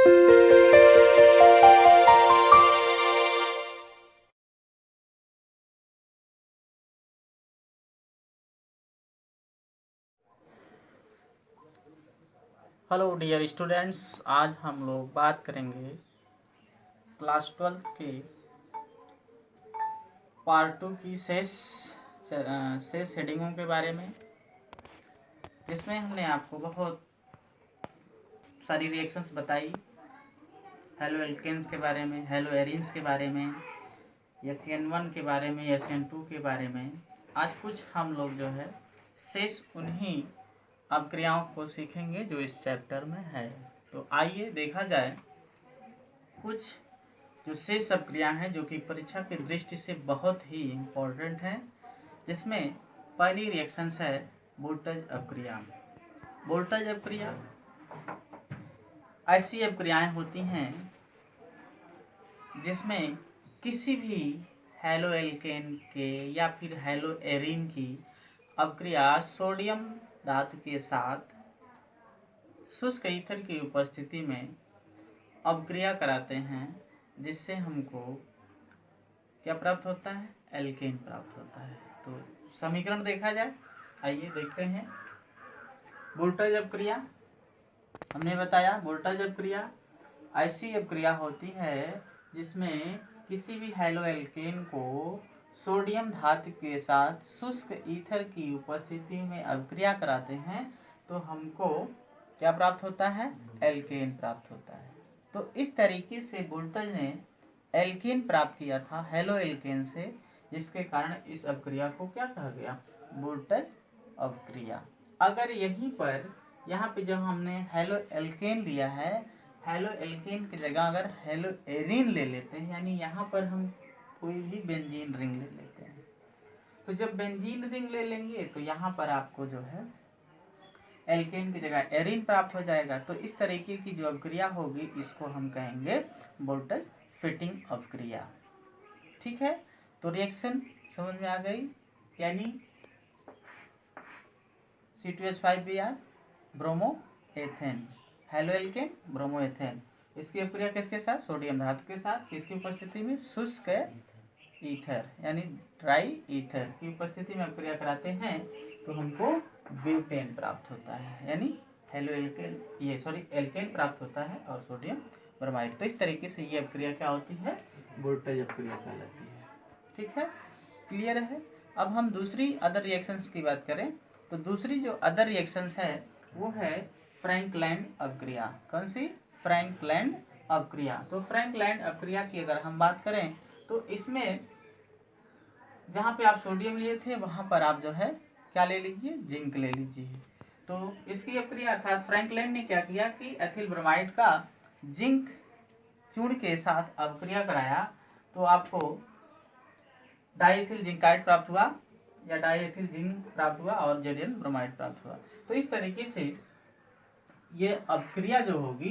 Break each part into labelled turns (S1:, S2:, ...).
S1: Hello dear students, आज हम लोग बात करेंगे क्लास 12 के पार्ट 2 की शेष हेडिंगों के बारे में, जिसमें हमने आपको बहुत सारी रिएक्शंस बताई। हेलो एल्केन्स के बारे में, हेलो एरिन्स के बारे में, SN1 के बारे में, SN2 के बारे में। आज कुछ हम लोग जो है शेष उन्हीं अपक्रियाओं को सीखेंगे जो इस चैप्टर में है। तो आइए देखा जाए कुछ जो शेष अपक्रिया हैं जो कि परीक्षा की दृष्टि से बहुत ही इम्पोर्टेंट हैं, जिसमें पहली रिएक्शंस है वोल्टेज अपक्रिया। वोल्टेज अपक्रिया ऐसी अपक्रियाएं होती हैं जिसमें किसी भी हेलो एल्केन के या फिर हेलो एरिन की अपक्रिया सोडियम धातु के साथ शुष्क ईथर की उपस्थिति में अपक्रिया कराते हैं, जिससे हमको क्या प्राप्त होता है? एल्केन प्राप्त होता है। तो समीकरण देखा जाए, आइए देखते हैं। वोल्टेज अपक्रिया हमने बताया, वोल्टेज अपक्रिया ऐसी अपक्रिया होती है जिसमें किसी भी हेलो एल्केन को सोडियम धातु के साथ शुष्क ईथर की उपस्थिति में अपक्रिया कराते हैं तो हमको क्या प्राप्त होता है? एल्केन प्राप्त होता है। तो इस तरीके से वोल्टेज ने एल्केन प्राप्त किया था हेलो एल्केन से, जिसके कारण इस अपक्रिया को क्या कहा गया? वोल्टेज अपक्रिया। अगर यहीं पर यहाँ पे जो हमने हेलो एल्केन लिया है, हेलो एल्केन की जगह अगर हेलो एरिन ले लेते हैं, यानी यहाँ पर हम कोई भी बेंजीन रिंग ले लेते हैं, तो जब बेंजीन रिंग ले लेंगे तो यहाँ पर आपको जो है एल्केन की जगह एरिन प्राप्त हो जाएगा। तो इस तरीके की जो अपक्रिया होगी इसको हम कहेंगे वोल्टेज फिटिंग अपक्रिया। ठीक है, तो रिएक्शन समझ में आ गई, यानी C2H5Br bromo ethane, halo alkane bromo ethane. इसकी अपक्रिया किसके साथ? सोडियम धातु के साथ। किसकी उपस्थिति में? शुष्क ईथर यानी ड्राई ईथर की उपस्थिति में अपक्रिया कराते हैं तो हमको ब्यूटेन प्राप्त होता है, यानी हेलो एल्केन एल्केन प्राप्त होता है और सोडियम ब्रोमाइड। तो इस तरीके से ये अपक्रिया क्या होती है? वोल्टेज अपक्रिया कहलाती है। ठीक है, क्लियर है। अब हम दूसरी अदर रिएक्शंस की बात करें तो दूसरी जो अदर रिएक्शंस है वो है फ्रैंकलैंड अपक्रिया। कौन सी? फ्रैंकलैंड अपक्रिया। तो फ्रैंकलैंड अपक्रिया की अगर हम बात करें तो इसमें जहाँ पे आप सोडियम लिए थे वहाँ पर आप जो है क्या ले लीजिए? जिंक ले लीजिए। तो इसकी अपक्रिया अर्थात फ्रैंकलैंड ने क्या किया कि एथिल ब्रोमाइड का जिंक चूर्ण के साथ अपक्रिया कराया तो आपको डाईएथिल जिंकाइड प्राप्त हुआ या डाईएथिल जिंक प्राप्त हुआ और जेडियन ब्रोमाइड प्राप्त हुआ। तो इस तरीके से ये अपक्रिया जो होगी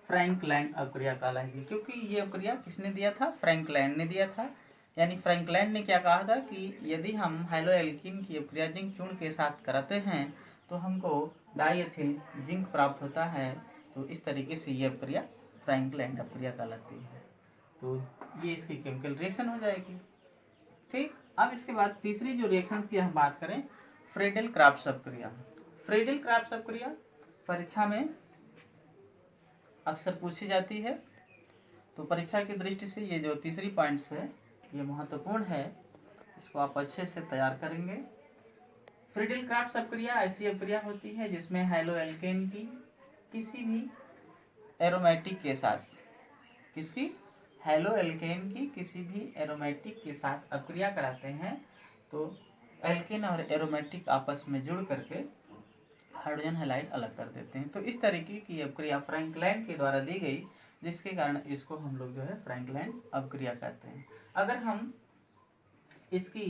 S1: फ्रैंकलैंड अपक्रिया कहलाएगी, क्योंकि ये अपक्रिया किसने दिया था? फ्रैंकलैंड ने दिया था। यानी फ्रैंकलैंड ने क्या कहा था कि यदि हम हेलो एल्कीन की अपक्रिया जिंक चूर्ण के साथ कराते हैं तो हमको डाईएथिल जिंक प्राप्त होता है। तो इस तरीके से ये अपक्रिया फ्रैंकलैंड अपक्रिया कहलाती है। तो ये इसकी केमिकल रिएक्शन हो जाएगी। ठीक, अब इसके बाद तीसरी जो रिएक्शंस की हम बात करें, फ्रेडल क्राफ्ट्स अपक्रिया। फ्रेडल क्राफ्ट्स अपक्रिया परीक्षा में अक्सर पूछी जाती है, तो परीक्षा की दृष्टि से ये जो तीसरी पॉइंट्स है ये महत्वपूर्ण है, इसको आप अच्छे से तैयार करेंगे। फ्रेडल क्राफ्ट्स अपक्रिया ऐसी अपक्रिया होती है जिसमें हेलो एल्केन की किसी भी एरोमेटिक के साथ, किसकी? हेलो एल्केन की किसी भी एरोमेटिक के साथ अपक्रिया कराते हैं तो एल्केन और एरोमेटिक आपस में जुड़ करके हाइड्रोजन हैलाइड अलग कर देते हैं। तो इस तरीके की अपक्रिया फ्रैंकलैंड के द्वारा दी गई, जिसके कारण इसको हम लोग जो है फ्रैंकलैंड अपक्रिया कहते हैं। अगर हम इसकी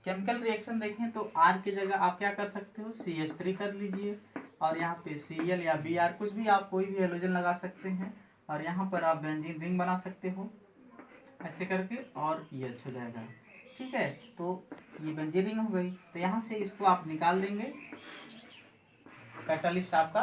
S1: केमिकल रिएक्शन देखें तो R की जगह आप क्या कर सकते हो? CH3 कर लीजिए और यहाँ पे Cl या Br कुछ भी आप कोई भी हेलोजन लगा सकते हैं और यहाँ पर आप बेंजीन रिंग बना सकते हो ऐसे करके और ये अच्छा हो जाएगा। ठीक है, तो ये बेंजीन रिंग हो गई। तो यहाँ से इसको आप निकाल देंगे, कैटालिस्ट आपका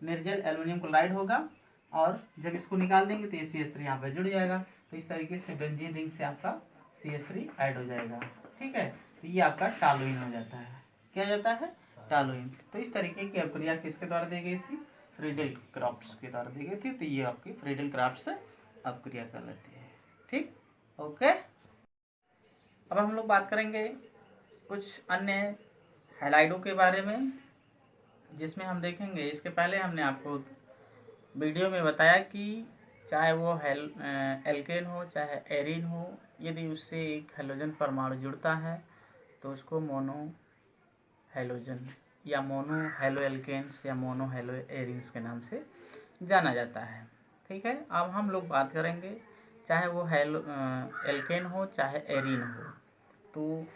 S1: निर्जल एल्युमिनियम क्लोराइड होगा और जब इसको निकाल देंगे तो ये CH3 यहाँ पे जुड़ जाएगा। तो इस तरीके से बेंजीन रिंग से आपका CH3 ऐड हो जाएगा। ठीक है, तो ये आपका टॉलुइन हो जाता है। क्या जाता है? टॉलुइन। तो इस तरीके की अभिक्रिया किसके द्वारा दी गई थी? फ्रीडल क्राफ्ट्स के द्वारा दी गई थी। तो ये आपकी फ्रीडल क्राफ्ट्स अभिक्रिया कहलाती है। ठीक, ओके। अब हम लोग बात करेंगे कुछ अन्य हैलाइडों के बारे में, जिसमें हम देखेंगे, इसके पहले हमने आपको वीडियो में बताया कि चाहे वो एल्केन हो चाहे एरिन हो, यदि उससे एक हैलोजन परमाणु जुड़ता है तो उसको मोनो हैलोजन या मोनो हैलो एल्केन्स या मोनो हैलो एरिन्स के नाम से जाना जाता है। ठीक है, अब हम लोग बात करेंगे चाहे वो एल्केन हो चाहे एरिन हो। तो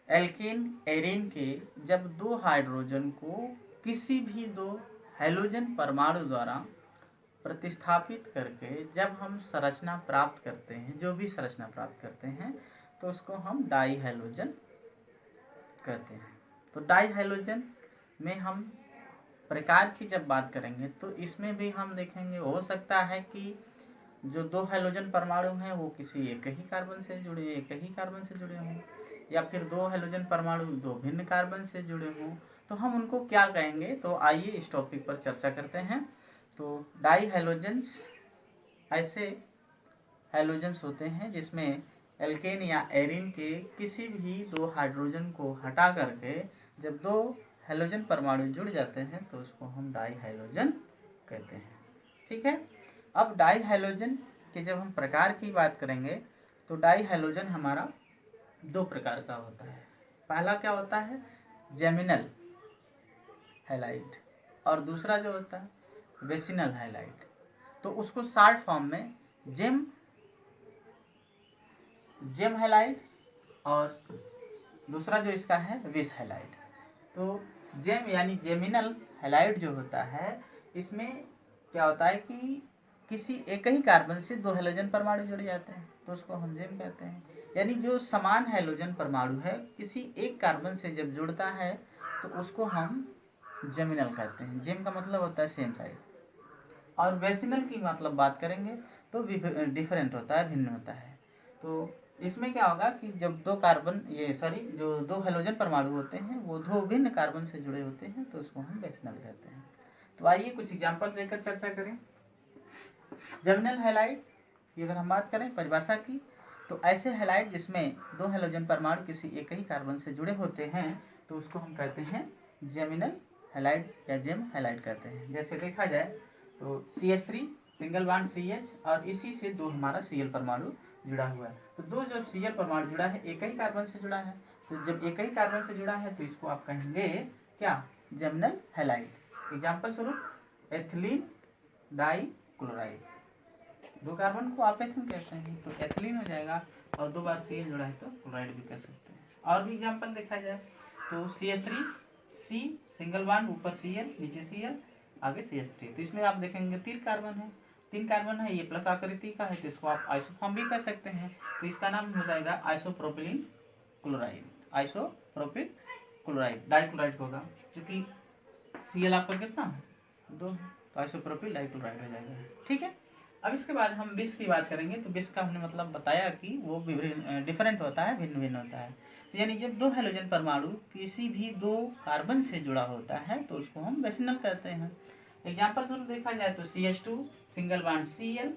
S1: एल्केन एरिन के जब दो हाइड्रोजन को किसी भी दो हैलोजन परमाणु द्वारा प्रतिस्थापित करके जब हम संरचना प्राप्त करते हैं, जो भी संरचना प्राप्त करते हैं, तो उसको हम डाई हैलोजन कहते हैं। तो डाई हैलोजन में हम प्रकार की जब बात करेंगे तो इसमें भी हम देखेंगे, हो सकता है कि जो दो हैलोजन परमाणु हैं वो किसी एक ही कार्बन से जुड़े हों, या फिर दो हैलोजन परमाणु दो भिन्न कार्बन से जुड़े हों। तो हम उनको क्या कहेंगे, तो आइए इस टॉपिक पर चर्चा करते हैं। तो डाई हैलोजेंस ऐसे हैलोजेंस होते हैं जिसमें एल्केन या एरिन के किसी भी दो हाइड्रोजन को हटा करके जब दो हैलोजन परमाणु जुड़ जाते हैं तो उसको हम डाई हैलोजन कहते हैं। ठीक है, अब डाई हैलोजन के जब हम प्रकार की बात करेंगे तो डाई हैलोजन हमारा दो प्रकार का होता है। पहला क्या होता है? जेमिनल हैलाइड, और दूसरा जो होता है वेसिनल हैलाइड। तो उसको शॉर्ट फॉर्म में जेम हैलाइड और दूसरा जो इसका है विस हैलाइड। तो जेम यानी जेमिनल हैलाइड जो होता है, इसमें क्या होता है कि किसी एक ही कार्बन से दो हैलोजन परमाणु जुड़ जाते हैं तो उसको हम जेम कहते हैं। यानी जो समान हैलोजन परमाणु है किसी एक कार्बन से जब जुड़ता है तो उसको हम जेमिनल कहते हैं। जेम का मतलब होता है सेम साइड। और वेसिनल की मतलब बात करेंगे तो डिफरेंट होता है, भिन्न होता है। तो इसमें क्या होगा कि जब जो दो हैलोजन परमाणु होते हैं वो दो भिन्न कार्बन से जुड़े होते हैं तो उसको हम वेसिनल कहते हैं। तो आइए कुछ एग्जांपल लेकर चर्चा करें। जेमिनल हैलाइड की अगर हम बात करें परिभाषा की, तो ऐसे हैलाइड जिसमें दो हैलोजन परमाणु किसी एक ही कार्बन से जुड़े होते हैं तो उसको हम कहते हैं जेमिनल हैलाइड या जेम हैलाइड कहते हैं। जैसे देखा जाए तो CH3 सिंगल बॉन्ड CH और इसी से दो हमारा Cl परमाणु जुड़ा हुआ है। तो दो जो Cl परमाणु जुड़ा है एक ही कार्बन से जुड़ा है, तो जब एक ही कार्बन से जुड़ा है तो इसको आप कहेंगे क्या? Geminal halide. एग्जाम्पल स्वरूप एथिलीन डाई क्लोराइड, दो कार्बन को आप एथिन कहते हैं तो एथिलीन हो जाएगा, और दो बार Cl जुड़ा है तो क्लोराइड भी कह सकते हैं। और भी एग्जाम्पल देखा जाए तो CH3 C सिंगल बॉन्ड ऊपर Cl नीचे Cl आगे CH3। तो इसमें आप देखेंगे तीन कार्बन है, ये प्लस आकृति का है तो इसको आप आइसोफॉर्म भी कह सकते हैं। तो इसका नाम हो जाएगा आइसोप्रोपिलीन क्लोराइड, आइसोप्रोपिल क्लोराइड डाइक्लोराइड होगा, क्योंकि Cl आपका कितना है? दो, तो आइसोप्रोपिल डाइक्लोराइड हो जाएगा। ठीक है, अब इसके बाद हम विष की बात करेंगे। तो विष का हमने मतलब बताया कि वो डिफरेंट होता है, भिन्न भिन्न होता है। तो यानी जब दो हैलोजन परमाणु किसी भी दो कार्बन से जुड़ा होता है तो उसको हम वेसिनल कहते हैं। एग्जाम्पल स्वरूप देखा जाए तो CH2 सिंगल बॉन्ड Cl,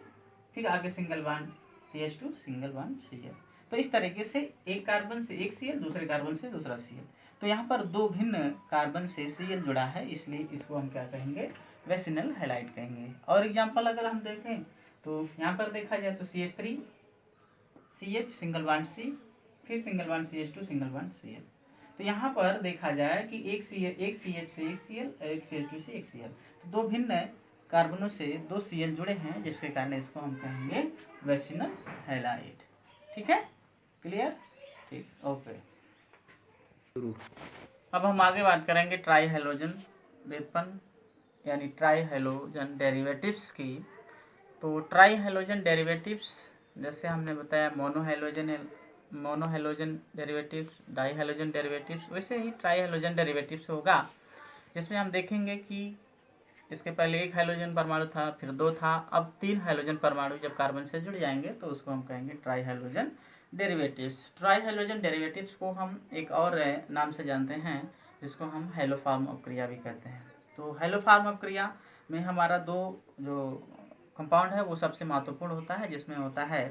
S1: फिर आगे single bond CH2 single bond Cl। तो इस तरीके से एक कार्बन से एक Cl, दूसरे कार्बन से दूसरा Cl। तो यहाँ पर दो भिन्न कार्बन से Cl जुड़ा है, इसलिए इसको हम क्या कहेंगे? वेसिनल हैलाइड कहेंगे। और एग्जाम्पल अगर हम देखें तो यहाँ पर देखा जाए तो CH3 CH single bond C, फिर single bond CH2 single bond Cl। तो यहाँ पर देखा जाए कि एक CH से एक Cl, एक CH2 से एक Cl, तो दो भिन्न कार्बनों से दो Cl जुड़े हैं, जिसके कारण इसको हम कहेंगे वेसिनल हैलाइड। ठीक है, क्लियर? ठीक, ओके। अब हम आगे बात करेंगे ट्राई हैलोजन व्युत्पन्न यानी ट्राई हैलोजन डेरिवेटिव्स की। तो ट्राई हैलोजन डेरिवेटिव्स जैसे हमने बताया mono halogen derivatives, di halogen derivatives, वैसे ही ट्राई हैलोजन डेरिवेटिव्स होगा, जिसमें हम देखेंगे कि इसके पहले एक हाइड्रोजन परमाणु था, फिर 2 था, अब 3 हाइड्रोजन परमाणु जब कार्बन से जुड़ जाएंगे तो उसको हम कहेंगे try hydrogen derivatives. Try hydrogen derivatives को हम एक और नाम से जानते हैं जिसको हम हैलोफॉर्म अपक्रिया भी कहते हैं। तो हैलोफॉर्म अपक्रिया में हमारा 2 जो कंपाउंड है वो सबसे महत्वपूर्ण होता है, जिसमें होता है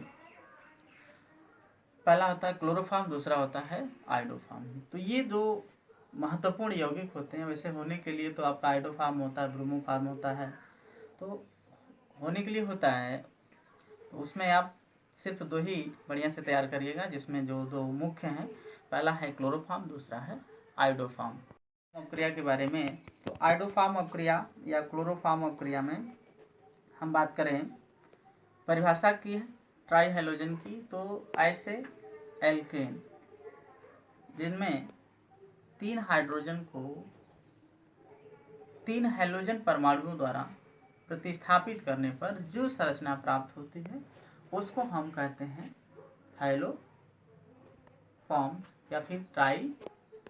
S1: पहला होता है क्लोरोफॉर्म, दूसरा होता है आइडोफॉर्म। तो ये 2 महत्वपूर्ण यौगिक होते हैं। वैसे होने के लिए तो आपका आइडोफॉर्म होता है, ब्रोमोफॉर्म होता है, तो होने के लिए होता है तो उसमें आप सिर्फ 2 ही बढ़िया से तैयार करिएगा, जिसमें जो 2 मुख्य हैं, पहला है क्लोरोफॉर्म, दूसरा है आइडोफॉर्म। अपक्रिया के बारे में, तो आइडोफॉर्म अपक्रिया या क्लोरोफॉर्म अपक्रिया में हम बात करें परिभाषा की है ट्राई हैलोजन की, तो ऐसे एल्केन जिनमें 3 हाइड्रोजन को 3 हैलोजन परमाणुओं द्वारा प्रतिस्थापित करने पर जो संरचना प्राप्त होती है उसको हम कहते हैं हैलोफॉर्म या फिर ट्राई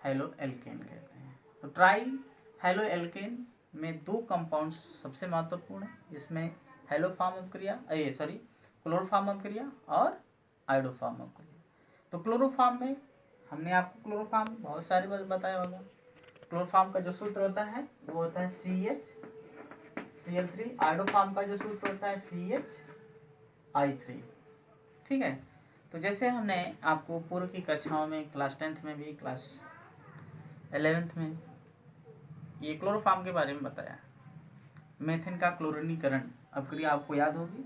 S1: हैलो एल्केन कहते हैं। तो ट्राई हैलो एल्केन में 2 कंपाउंड सबसे महत्वपूर्ण है, जिसमें हैलोफॉर्म अपक्रिया क्लोरोफॉर्म अपक्रिया और आइडोफॉर्म अपक्रिया। तो क्लोरोफॉर्म में हमने आपको क्लोरोफॉर्म बहुत सारी बार बताया होगा। क्लोरोफॉर्म का जो सूत्र होता है वो होता है CH Cl3। आइडोफॉर्म का जो सूत्र होता है CHI3। ठीक है। तो जैसे हमने आपको पूर्व की कक्षाओं में क्लास 10th में भी, क्लास 11th में ये क्लोरोफॉर्म के बारे में बताया। मेथेन का क्लोरीनीकरण अपक्रिया आपको याद होगी।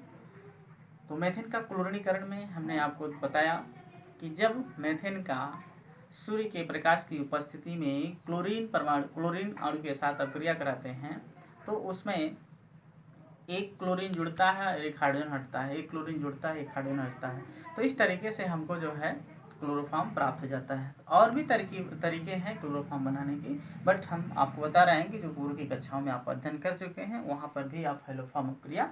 S1: तो मेथेन का क्लोरीनीकरण में हमने आपको बताया कि जब मेथेन का सूर्य के प्रकाश की उपस्थिति में क्लोरीन अणु के साथ अपक्रिया कराते हैं तो उसमें एक क्लोरीन जुड़ता है, एक हाइड्रोजन हटता है, एक क्लोरीन जुड़ता है, एक हाइड्रोजन हटता है। तो इस तरीके से हमको जो है क्लोरोफॉर्म प्राप्त हो जाता है। और भी तरीके हैं क्लोरोफॉर्म बनाने की, बट हम आपको बता रहे हैं कि जो पूर्व की कक्षाओं में आप अध्ययन कर चुके हैं वहाँ पर भी आप हैलोफॉर्म अपक्रिया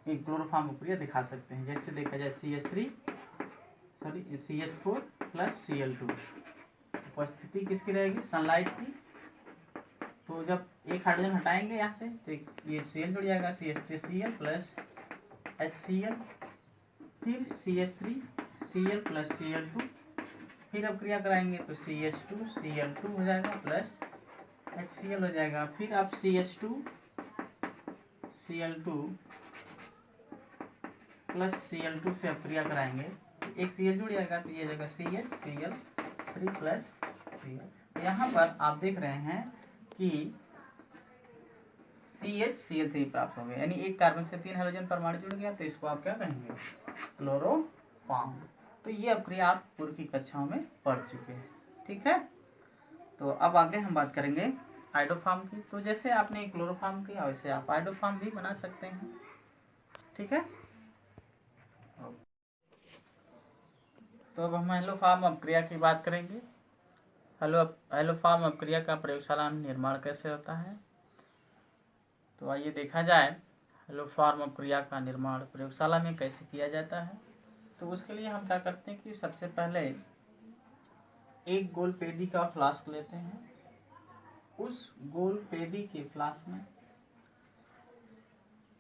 S1: क्लोरोफॉर्म अपक्रिया दिखा सकते हैं। जैसे देखा जाए CH4 प्लस Cl2, उपस्थिति किसकी रहेगी, सनलाइट की। तो जब एक हाइड्रोजन हटाएंगे यहाँ से तो ये Cl जुड़ जाएगा, CH3Cl प्लस HCl, फिर CH3Cl प्लस Cl2, फिर अपक्रिया कराएंगे तो CH2Cl2 हो जाएगा प्लस HCl हो जाएगा। फिर आप CH2Cl2 प्लस Cl2 से अपक्रिया कराएंगे, एक Cl जुड़ जाएगा तो ये जगह CHCl3 प्लस Cl। यहाँ पर आप देख रहे हैं कि CHCl3 प्राप्त हो गया, यानी एक कार्बन से 3 हाइड्रोजन परमाणु जुड़ गया, तो इसको आप क्या कहेंगे, क्लोरोफॉर्म। तो ये अपक्रिया आप पूर्व की कक्षाओं में पढ़ चुके हैं। ठीक है। तो अब आगे हम बात करेंगे आइडोफॉर्म की। तो जैसे आपने क्लोरोफॉर्म किया वैसे आप आइडोफॉर्म भी बना सकते हैं। ठीक है। तो अब हम हैलोफॉर्म अपक्रिया की बात करेंगे। हैलोफॉर्म अपक्रिया का प्रयोगशाला में निर्माण कैसे होता है। तो आइए देखा जाए हैलोफॉर्म अपक्रिया का निर्माण प्रयोगशाला में कैसे किया जाता है। तो उसके लिए हम क्या करते हैं कि सबसे पहले एक गोल पेदी का फ्लास्क लेते हैं। उस गोल पेदी के फ्लास्क में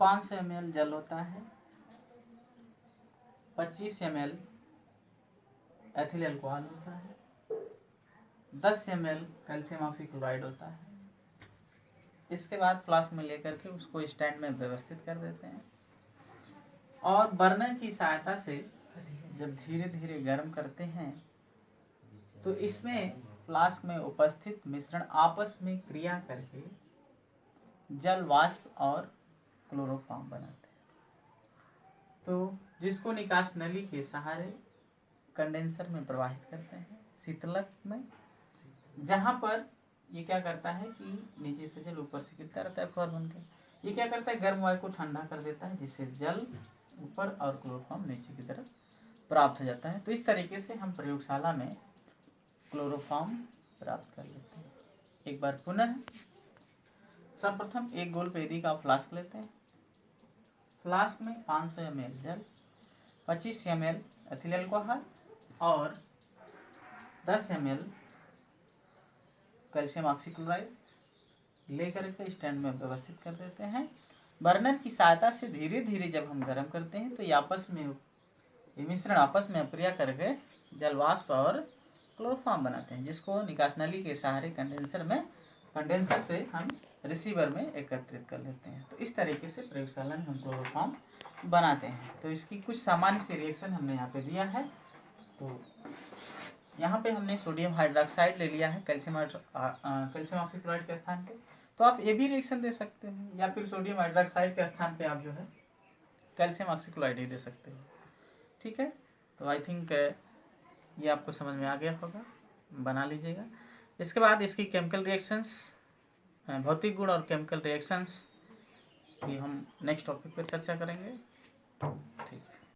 S1: 500 ml जल होता है, 25 ml एथिल अल्कोहल होता है, 10 ml कैल्शियम ऑक्सीक्लोराइड होता है। इसके बाद फ्लास्क में लेकर के उसको स्टैंड में व्यवस्थित कर देते हैं और बर्नर की सहायता से जब धीरे धीरे गर्म करते हैं तो इसमें फ्लास्क में उपस्थित मिश्रण आपस में क्रिया करके जल वाष्प और क्लोरोफॉर्म बनाते हैं। तो जिसको निकास नली के सहारे कंडेंसर में प्रवाहित करते हैं शीतलक में, जहां पर ये क्या करता है कि नीचे से जल ऊपर से गिरता रहता है फ्लोर बन के। ये क्या करता है, गर्म वायु को ठंडा कर देता है, जिससे जल ऊपर और क्लोरोफॉर्म नीचे की तरफ प्राप्त हो जाता है। तो इस तरीके से हम प्रयोगशाला में क्लोरोफॉर्म प्राप्त कर लेते हैं। एक बार पुनः सर्वप्रथम एक गोल पेदी का फ्लास्क लेते हैं। फ्लास्क में 500 ml जल, 25 ml एथिल अल्कोहल और 10 ml कैल्शियम ऑक्सीक्लोराइड लेकर के स्टैंड में व्यवस्थित कर देते हैं। बर्नर की सहायता से धीरे धीरे जब हम गर्म करते हैं तो ये मिश्रण आपस में अभिक्रिया करके जलवाष्प और क्लोरोफॉर्म बनाते हैं, जिसको निकास नली के सहारे कंडेंसर से हम रिसीवर में एकत्रित कर लेते हैं। तो इस तरीके से प्रयोगशाला में हम क्लोरोफॉर्म बनाते हैं। तो इसकी कुछ सामान्य सी रिएक्शन हमने यहाँ पे दिया है। तो यहाँ पे हमने सोडियम हाइड्रोक्साइड ले लिया है कैल्शियम ऑक्सीक्लोराइड के स्थान पे। तो आप ये भी रिएक्शन दे सकते हो, या फिर सोडियम हाइड्रोक्साइड के स्थान पे आप जो है कैल्शियम ऑक्सीक्लोराइड ही दे सकते हो। ठीक है, तो आई थिंक ये आपको समझ में आ गया होगा, बना लीजिएगा। इसके बाद इसकी केमिकल रिएक्शंस, भौतिक गुण और केमिकल रिएक्शंस की हम नेक्स्ट टॉपिक पर चर्चा करेंगे। ठीक।